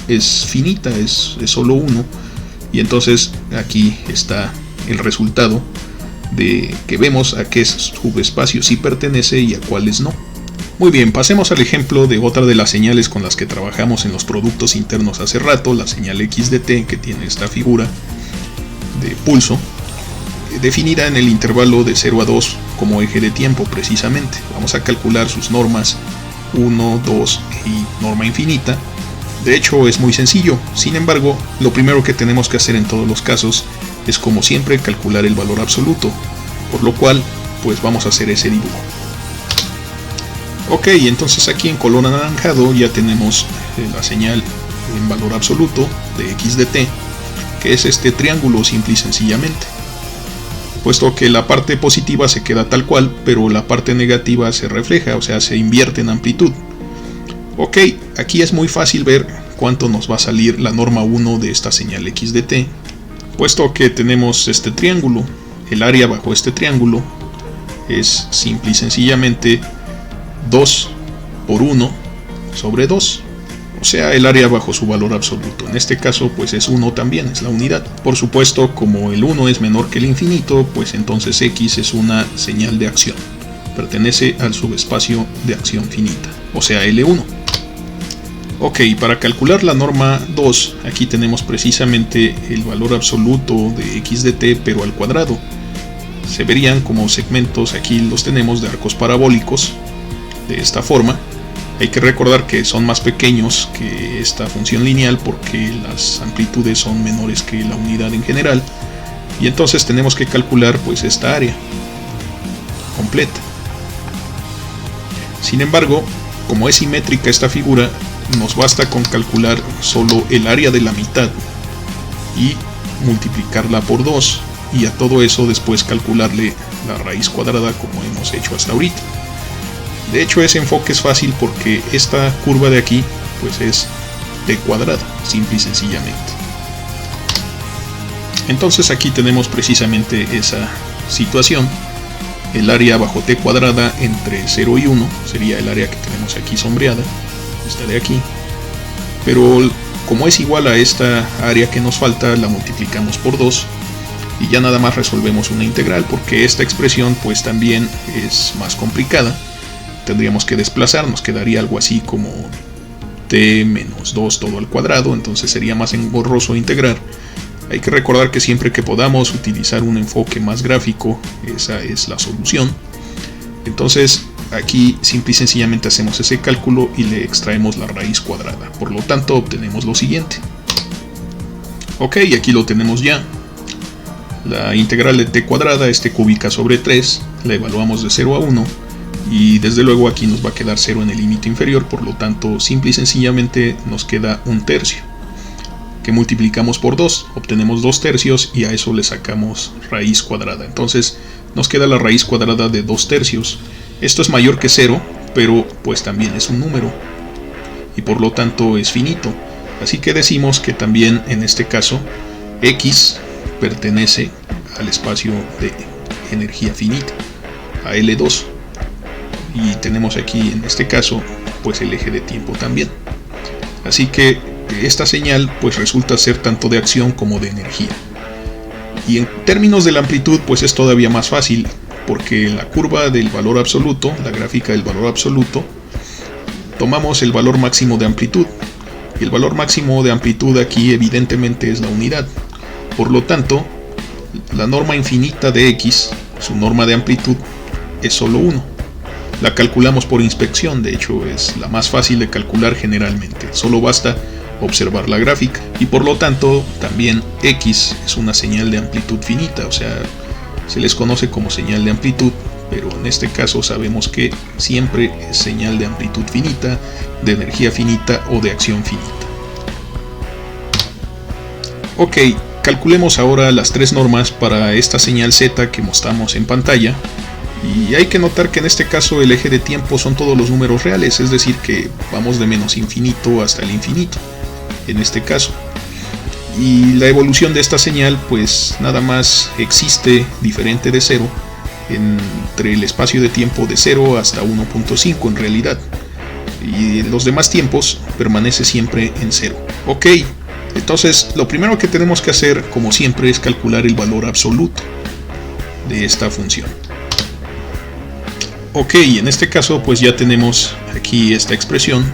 es finita, es solo 1, y entonces aquí está el resultado de que vemos a qué subespacio sí pertenece y a cuáles no. Muy bien, pasemos al ejemplo de otra de las señales con las que trabajamos en los productos internos hace rato, la señal x de t, que tiene esta figura de pulso, definida en el intervalo de 0 a 2 como eje de tiempo precisamente. Vamos a calcular sus normas 1, 2 y norma infinita. De hecho es muy sencillo, sin embargo lo primero que tenemos que hacer en todos los casos es, como siempre, calcular el valor absoluto, por lo cual pues vamos a hacer ese dibujo. Ok, entonces aquí en color anaranjado ya tenemos la señal en valor absoluto de x de t, que es este triángulo simple y sencillamente, puesto que la parte positiva se queda tal cual, pero la parte negativa se refleja, o sea, se invierte en amplitud. Ok, aquí es muy fácil ver cuánto nos va a salir la norma 1 de esta señal x de t, puesto que tenemos este triángulo. El área bajo este triángulo es simple y sencillamente 2 por 1 sobre 2, o sea, el área bajo su valor absoluto. En este caso pues es 1 también, es la unidad. Por supuesto, como el 1 es menor que el infinito, pues entonces x es una señal de acción, pertenece al subespacio de acción finita, o sea, L1. Ok, para calcular la norma 2, aquí tenemos precisamente el valor absoluto de x de t, pero al cuadrado. Se verían como segmentos, aquí los tenemos, de arcos parabólicos, de esta forma. Hay que recordar que son más pequeños que esta función lineal porque las amplitudes son menores que la unidad en general, y entonces tenemos que calcular pues esta área completa. Sin embargo, como es simétrica esta figura, nos basta con calcular solo el área de la mitad y multiplicarla por 2, y a todo eso después calcularle la raíz cuadrada como hemos hecho hasta ahorita. De hecho, ese enfoque es fácil porque esta curva de aquí pues es t cuadrada, simple y sencillamente. Entonces aquí tenemos precisamente esa situación. El área bajo t cuadrada entre 0 y 1 sería el área que tenemos aquí sombreada, esta de aquí, pero como es igual a esta área que nos falta, la multiplicamos por 2 y ya nada más resolvemos una integral, porque esta expresión pues también es más complicada. Tendríamos que desplazar, nos quedaría algo así como t menos 2 todo al cuadrado, entonces sería más engorroso integrar. Hay que recordar que siempre que podamos utilizar un enfoque más gráfico, esa es la solución. Entonces aquí simple y sencillamente hacemos ese cálculo y le extraemos la raíz cuadrada. Por lo tanto obtenemos lo siguiente. Ok, aquí lo tenemos ya. La integral de t cuadrada es t cúbica sobre 3. La evaluamos de 0 a 1. Y desde luego aquí nos va a quedar 0 en el límite inferior. Por lo tanto simple y sencillamente nos queda 1/3. Que multiplicamos por 2. Obtenemos 2/3 y a eso le sacamos raíz cuadrada. Entonces nos queda la raíz cuadrada de 2/3. Esto es mayor que 0, pero pues también es un número y por lo tanto es finito. Así que decimos que también en este caso X pertenece al espacio de energía finita, a L2. Y tenemos aquí en este caso pues el eje de tiempo también. Así que esta señal pues resulta ser tanto de acción como de energía. Y en términos de la amplitud pues es todavía más fácil, porque la curva del valor absoluto, la gráfica del valor absoluto, tomamos el valor máximo de amplitud. Y el valor máximo de amplitud aquí evidentemente es la unidad. Por lo tanto, la norma infinita de X, su norma de amplitud, es solo 1. La calculamos por inspección, de hecho es la más fácil de calcular generalmente. Solo basta observar la gráfica. Y por lo tanto, también X es una señal de amplitud finita, o sea, se les conoce como señal de amplitud, pero en este caso sabemos que siempre es señal de amplitud finita, de energía finita o de acción finita. Ok, calculemos ahora las tres normas para esta señal Z que mostramos en pantalla. Y hay que notar que en este caso el eje de tiempo son todos los números reales, es decir que vamos de menos infinito hasta el infinito, en este caso. Y la evolución de esta señal pues nada más existe diferente de 0 entre el espacio de tiempo de 0 hasta 1.5 en realidad. Y los demás tiempos permanece siempre en 0. Ok, entonces lo primero que tenemos que hacer como siempre es calcular el valor absoluto de esta función. Ok, en este caso pues ya tenemos aquí esta expresión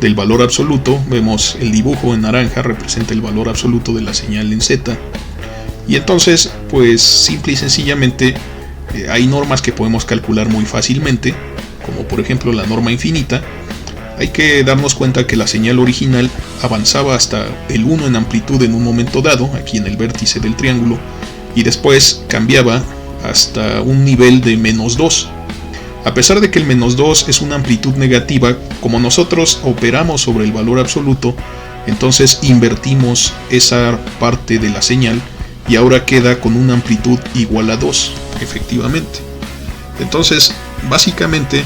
del valor absoluto. Vemos el dibujo en naranja representa el valor absoluto de la señal en Z. Y entonces pues simple y sencillamente hay normas que podemos calcular muy fácilmente, como por ejemplo la norma infinita. Hay que darnos cuenta que la señal original avanzaba hasta el 1 en amplitud en un momento dado, aquí en el vértice del triángulo, y después cambiaba hasta un nivel de -2. A pesar de que el -2 es una amplitud negativa, como nosotros operamos sobre el valor absoluto, entonces invertimos esa parte de la señal y ahora queda con una amplitud igual a 2, efectivamente. Entonces, básicamente,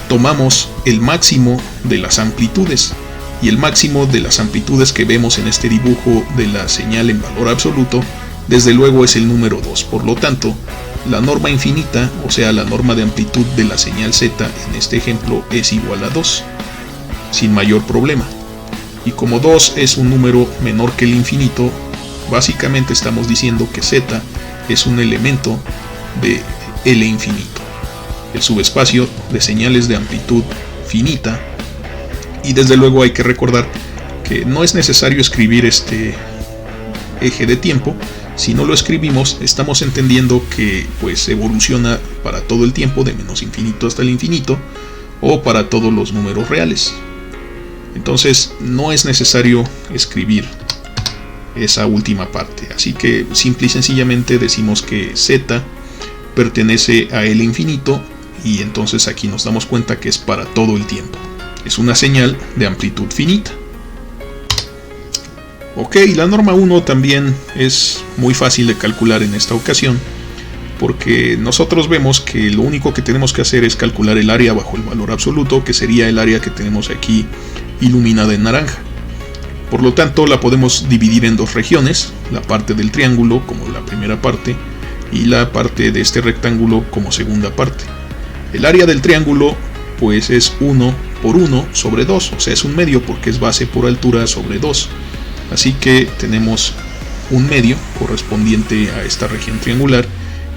tomamos el máximo de las amplitudes, y el máximo de las amplitudes que vemos en este dibujo de la señal en valor absoluto, desde luego es el número 2. Por lo tanto, la norma infinita, o sea la norma de amplitud de la señal Z en este ejemplo es igual a 2, sin mayor problema. Y como 2 es un número menor que el infinito, básicamente estamos diciendo que Z es un elemento de L infinito, el subespacio de señales de amplitud finita. Y desde luego hay que recordar que no es necesario escribir este eje de tiempo. Si no lo escribimos, estamos entendiendo que pues evoluciona para todo el tiempo de menos infinito hasta el infinito, o para todos los números reales. Entonces no es necesario escribir esa última parte. Así que simple y sencillamente decimos que Z pertenece a L infinito, y entonces aquí nos damos cuenta que es para todo el tiempo. Es una señal de amplitud finita. Ok, la norma 1 también es muy fácil de calcular en esta ocasión, porque nosotros vemos que lo único que tenemos que hacer es calcular el área bajo el valor absoluto, que sería el área que tenemos aquí iluminada en naranja. Por lo tanto, la podemos dividir en dos regiones, la parte del triángulo como la primera parte y la parte de este rectángulo como segunda parte. El área del triángulo pues es 1 por 1 sobre 2, o sea es un medio porque es base por altura sobre 2. Así que tenemos un medio correspondiente a esta región triangular,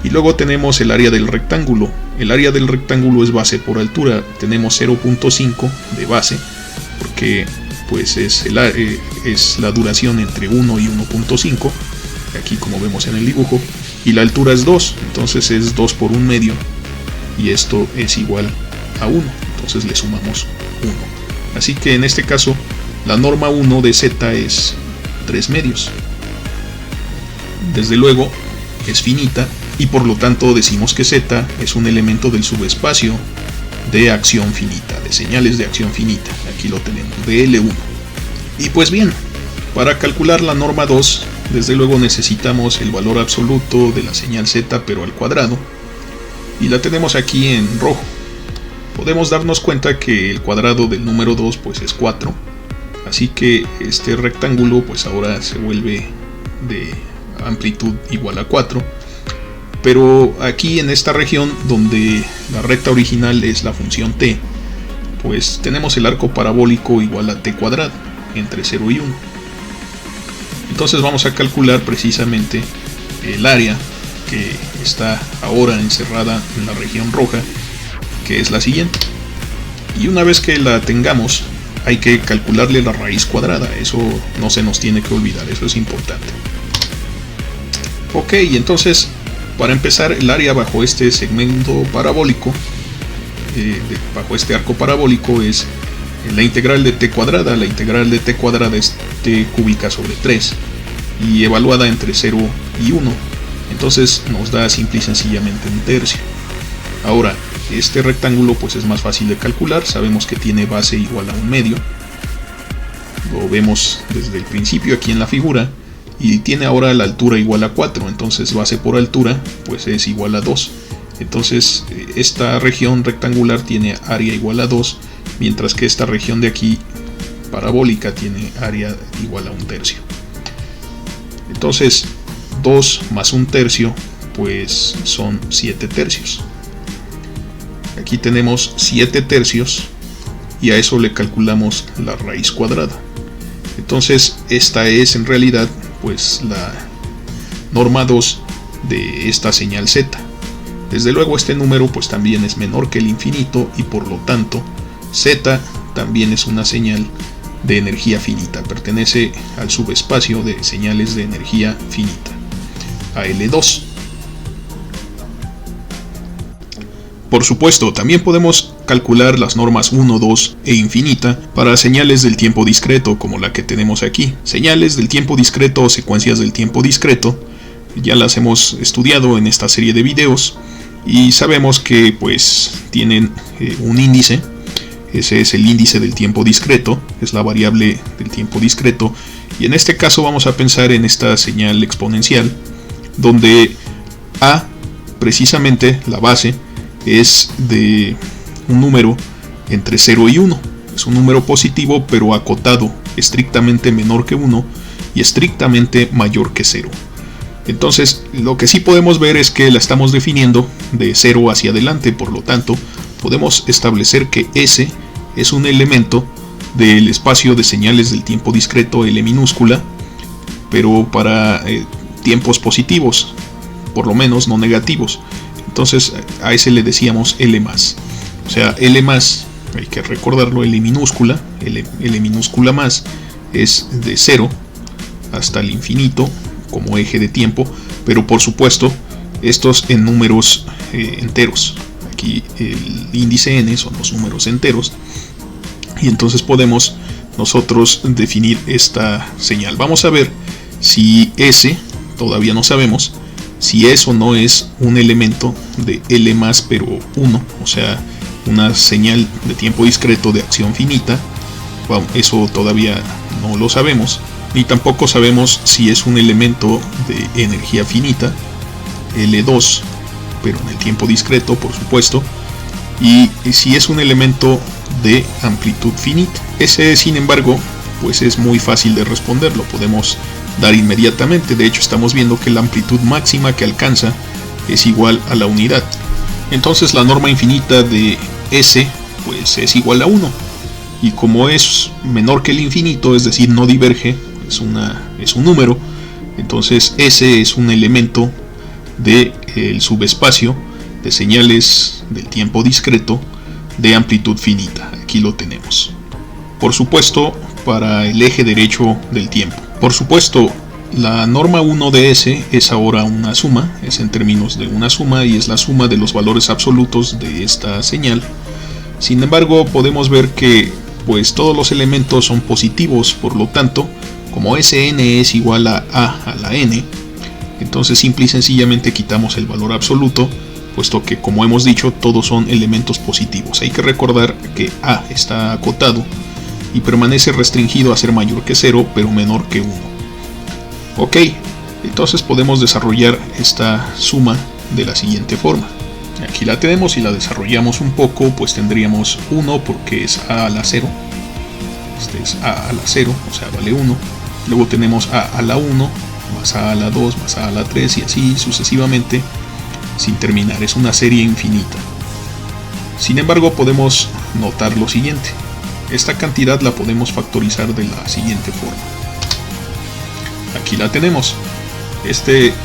y luego tenemos el área del rectángulo. El área del rectángulo es base por altura, tenemos 0.5 de base, porque pues es la duración entre 1 y 1.5, aquí como vemos en el dibujo, y la altura es 2, entonces es 2 por 1 medio, y esto es igual a 1, entonces le sumamos 1. Así que en este caso la norma 1 de z es 3 medios. Desde luego es finita y por lo tanto decimos que z es un elemento del subespacio de acción finita, de señales de acción finita. Aquí lo tenemos, de L1. Y pues bien, para calcular la norma 2, desde luego necesitamos el valor absoluto de la señal z pero al cuadrado, y la tenemos aquí en rojo. Podemos darnos cuenta que el cuadrado del número 2 pues es 4, así que este rectángulo pues ahora se vuelve de amplitud igual a 4, pero aquí en esta región donde la recta original es la función t, pues tenemos el arco parabólico igual a t cuadrado entre 0 y 1. Entonces vamos a calcular precisamente el área que está ahora encerrada en la región roja, que es la siguiente. Y una vez que la tengamos, hay que calcularle la raíz cuadrada. Eso no se nos tiene que olvidar, eso es importante. Ok, entonces para empezar, el área bajo este segmento parabólico, bajo este arco parabólico, es la integral de t cuadrada. La integral de t cuadrada es t cúbica sobre 3 y evaluada entre 0 y 1, entonces nos da simple y sencillamente un tercio. Ahora, este rectángulo pues es más fácil de calcular, sabemos que tiene base igual a 1 medio, lo vemos desde el principio aquí en la figura, y tiene ahora la altura igual a 4, entonces base por altura pues es igual a 2. Entonces esta región rectangular tiene área igual a 2, mientras que esta región de aquí parabólica tiene área igual a 1 tercio. Entonces 2 más 1 tercio pues son 7 tercios. Aquí tenemos 7 tercios y a eso le calculamos la raíz cuadrada. Entonces esta es en realidad pues la norma 2 de esta señal z. Desde luego este número pues también es menor que el infinito y por lo tanto z también es una señal de energía finita, pertenece al subespacio de señales de energía finita, a L2. Por supuesto, también podemos calcular las normas 1, 2 e infinita para señales del tiempo discreto como la que tenemos aquí. Señales del tiempo discreto o secuencias del tiempo discreto ya las hemos estudiado en esta serie de videos y sabemos que pues tienen un índice. Ese es el índice del tiempo discreto, es la variable del tiempo discreto, y en este caso vamos a pensar en esta señal exponencial donde a, precisamente la base, es de un número entre 0 y 1. Es un número positivo pero acotado, estrictamente menor que 1 y estrictamente mayor que 0. Entonces lo que sí podemos ver es que la estamos definiendo de 0 hacia adelante, por lo tanto podemos establecer que S es un elemento del espacio de señales del tiempo discreto L minúscula, pero para tiempos positivos, por lo menos no negativos. Entonces a ese le decíamos L+. O sea, L+, hay que recordarlo, L minúscula, L minúscula más es de 0 hasta el infinito como eje de tiempo, pero por supuesto estos en números enteros. Aquí el índice n son los números enteros y entonces podemos nosotros definir esta señal. Vamos a ver si S, todavía no sabemos si es o no es un elemento de L+, pero 1, o sea, una señal de tiempo discreto de acción finita. Bueno, eso todavía no lo sabemos, ni tampoco sabemos si es un elemento de energía finita, L2, pero en el tiempo discreto, por supuesto, y si es un elemento de amplitud finita. Ese, sin embargo, pues es muy fácil de responder, lo podemos dar inmediatamente. De hecho, estamos viendo que la amplitud máxima que alcanza es igual a la unidad. Entonces la norma infinita de S pues es igual a 1, y como es menor que el infinito, es decir, no diverge, es un número, entonces S es un elemento del subespacio de señales del tiempo discreto de amplitud finita. Aquí lo tenemos. Por supuesto, para el eje derecho del tiempo. Por supuesto, La norma 1 de S es ahora una suma, es en términos de una suma y es la suma de los valores absolutos de esta señal. Sin embargo, podemos ver que pues todos los elementos son positivos, por lo tanto, como Sn es igual a la n, entonces simple y sencillamente quitamos el valor absoluto, puesto que, como hemos dicho, todos son elementos positivos. Hay que recordar que A está acotado y permanece restringido a ser mayor que 0, pero menor que 1. Ok, entonces podemos desarrollar esta suma de la siguiente forma. Aquí la tenemos y la desarrollamos un poco, pues tendríamos 1 porque es A a la 0. Este es A a la 0, o sea, vale 1. Luego tenemos A a la 1, más A a la 2, más A a la 3 y así sucesivamente, sin terminar. Es una serie infinita. Sin embargo, podemos notar lo siguiente. Esta cantidad la podemos factorizar de la siguiente forma. Aquí la tenemos.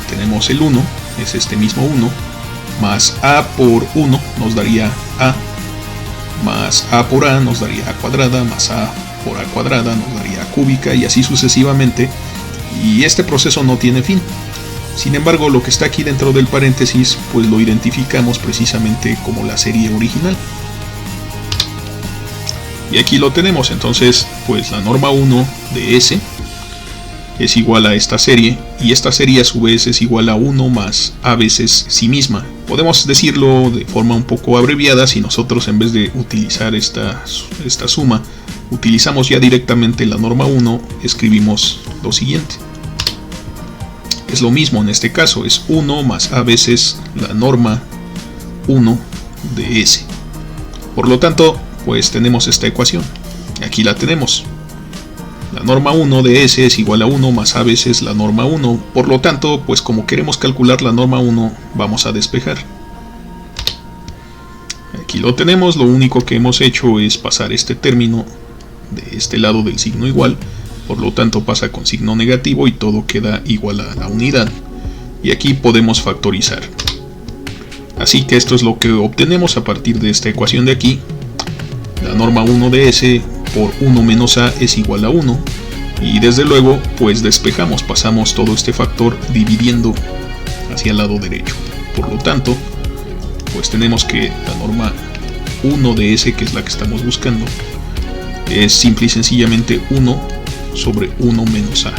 Tenemos el 1, es este mismo 1, más A por 1 nos daría A, más A por A nos daría A cuadrada, más A por A cuadrada nos daría A cúbica y así sucesivamente. Y este proceso no tiene fin. Sin embargo, lo que está aquí dentro del paréntesis, pues lo identificamos precisamente como la serie original. Y aquí lo tenemos. Entonces, pues la norma 1 de S es igual a esta serie, y esta serie a su vez es igual a 1 más A veces sí misma. Podemos decirlo de forma un poco abreviada si nosotros, en vez de utilizar esta suma, utilizamos ya directamente la norma 1, escribimos lo siguiente. Es lo mismo en este caso, es 1 más A veces la norma 1 de S. Por lo tanto, pues tenemos esta ecuación. Aquí la tenemos. La norma 1 de S es igual a 1 más A veces la norma 1. Por lo tanto, pues como queremos calcular la norma 1, vamos a despejar. Aquí lo tenemos. Lo único que hemos hecho es pasar este término de este lado del signo igual. Por lo tanto, pasa con signo negativo y todo queda igual a la unidad. Y aquí podemos factorizar. Así que esto es lo que obtenemos a partir de esta ecuación de aquí. La norma 1 de S por 1 menos A es igual a 1. Y desde luego, pues despejamos, pasamos todo este factor dividiendo hacia el lado derecho. Por lo tanto, pues tenemos que la norma 1 de S, que es la que estamos buscando, es simple y sencillamente 1 sobre 1 menos A.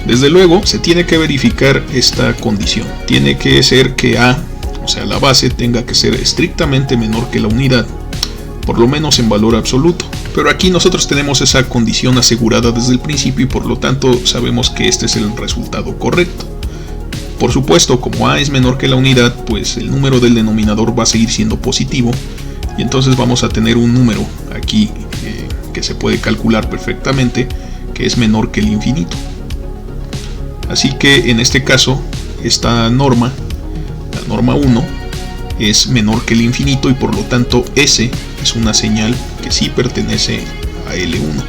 Desde luego, se tiene que verificar esta condición. Tiene que ser que A, o sea la base, tenga que ser estrictamente menor que la unidad, por lo menos en valor absoluto. Pero aquí nosotros tenemos esa condición asegurada desde el principio y por lo tanto sabemos que este es el resultado correcto. Por supuesto, como A es menor que la unidad, pues el número del denominador va a seguir siendo positivo y entonces vamos a tener un número aquí que se puede calcular perfectamente, que es menor que el infinito. Así que en este caso, esta norma, la norma 1, es menor que el infinito y por lo tanto S es una señal que sí pertenece a L1.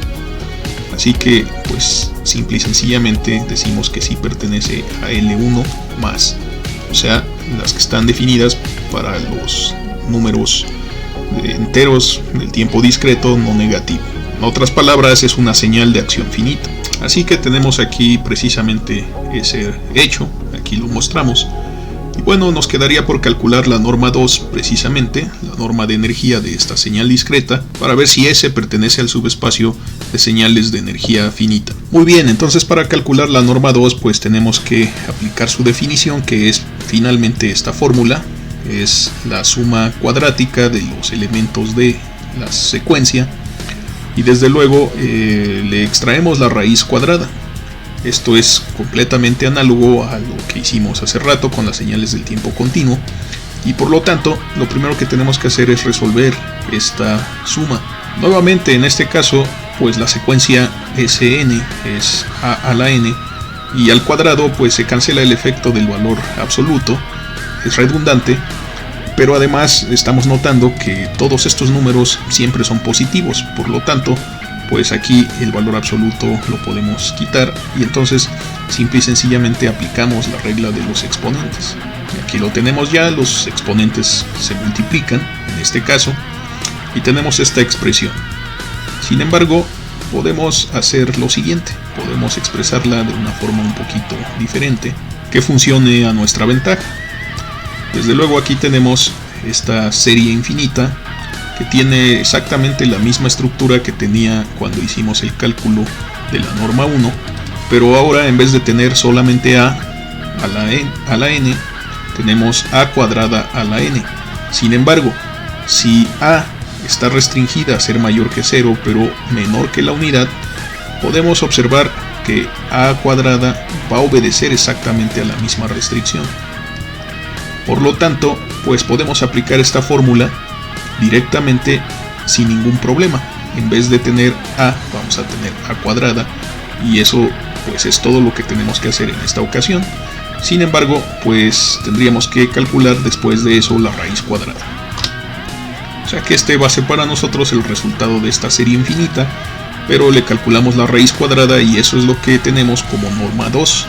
Así que pues simple y sencillamente decimos que sí pertenece a L1 más, o sea, las que están definidas para los números enteros del tiempo discreto no negativo. En otras palabras, es una señal de acción finita. Así que tenemos aquí precisamente ese hecho, aquí lo mostramos. Y bueno, nos quedaría por calcular la norma 2, precisamente, la norma de energía de esta señal discreta, para ver si S pertenece al subespacio de señales de energía finita. Muy bien, entonces para calcular la norma 2, pues tenemos que aplicar su definición, que es finalmente esta fórmula. Es la suma cuadrática de los elementos de la secuencia. Y desde luego le extraemos la raíz cuadrada. Esto es completamente análogo a lo que hicimos hace rato con las señales del tiempo continuo. Y por lo tanto, lo primero que tenemos que hacer es resolver esta suma. Nuevamente, en este caso, pues la secuencia Sn es A a la n. Y al cuadrado, pues se cancela el efecto del valor absoluto. Es redundante. Pero además estamos notando que todos estos números siempre son positivos, por lo tanto, pues aquí el valor absoluto lo podemos quitar y entonces simple y sencillamente aplicamos la regla de los exponentes. Y aquí lo tenemos ya, los exponentes se multiplican en este caso y tenemos esta expresión. Sin embargo, podemos hacer lo siguiente. Podemos expresarla de una forma un poquito diferente que funcione a nuestra ventaja. Desde luego aquí tenemos esta serie infinita que tiene exactamente la misma estructura que tenía cuando hicimos el cálculo de la norma 1, pero ahora en vez de tener solamente a la n, tenemos a cuadrada a la n. Sin embargo, si a está restringida a ser mayor que 0 pero menor que la unidad, podemos observar que a cuadrada va a obedecer exactamente a la misma restricción. Por lo tanto, pues podemos aplicar esta fórmula directamente sin ningún problema. En vez de tener a, vamos a tener a cuadrada, y eso pues es todo lo que tenemos que hacer en esta ocasión. Sin embargo, pues tendríamos que calcular después de eso la raíz cuadrada. O sea que este va a ser para nosotros el resultado de esta serie infinita, pero le calculamos la raíz cuadrada y eso es lo que tenemos como norma 2.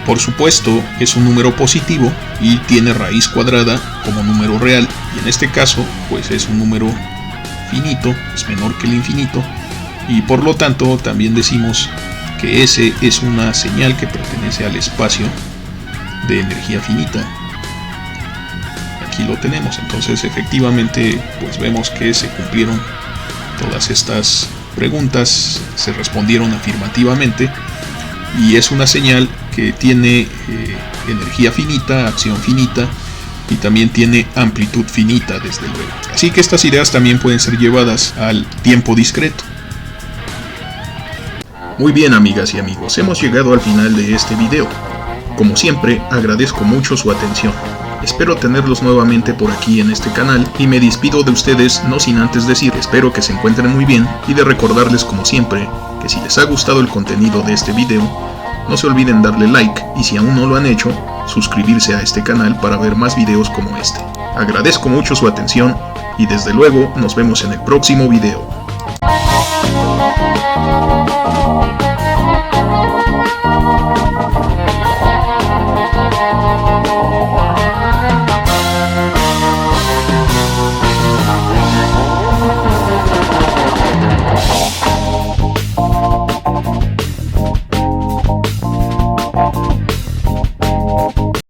Por supuesto, es un número positivo y tiene raíz cuadrada como número real, y en este caso, pues es un número finito, es menor que el infinito, y por lo tanto también decimos que S es una señal que pertenece al espacio de energía finita. Aquí lo tenemos, entonces efectivamente pues vemos que se cumplieron todas estas preguntas, se respondieron afirmativamente, y es una señal que tiene energía finita, acción finita, y también tiene amplitud finita, desde luego. Así que estas ideas también pueden ser llevadas al tiempo discreto. Muy bien, amigas y amigos, hemos llegado al final de este video. Como siempre, agradezco mucho su atención. Espero tenerlos nuevamente por aquí en este canal y me despido de ustedes no sin antes decir espero que se encuentren muy bien y de recordarles como siempre que si les ha gustado el contenido de este video, no se olviden darle like y si aún no lo han hecho, suscribirse a este canal para ver más videos como este. Agradezco mucho su atención y desde luego nos vemos en el próximo video.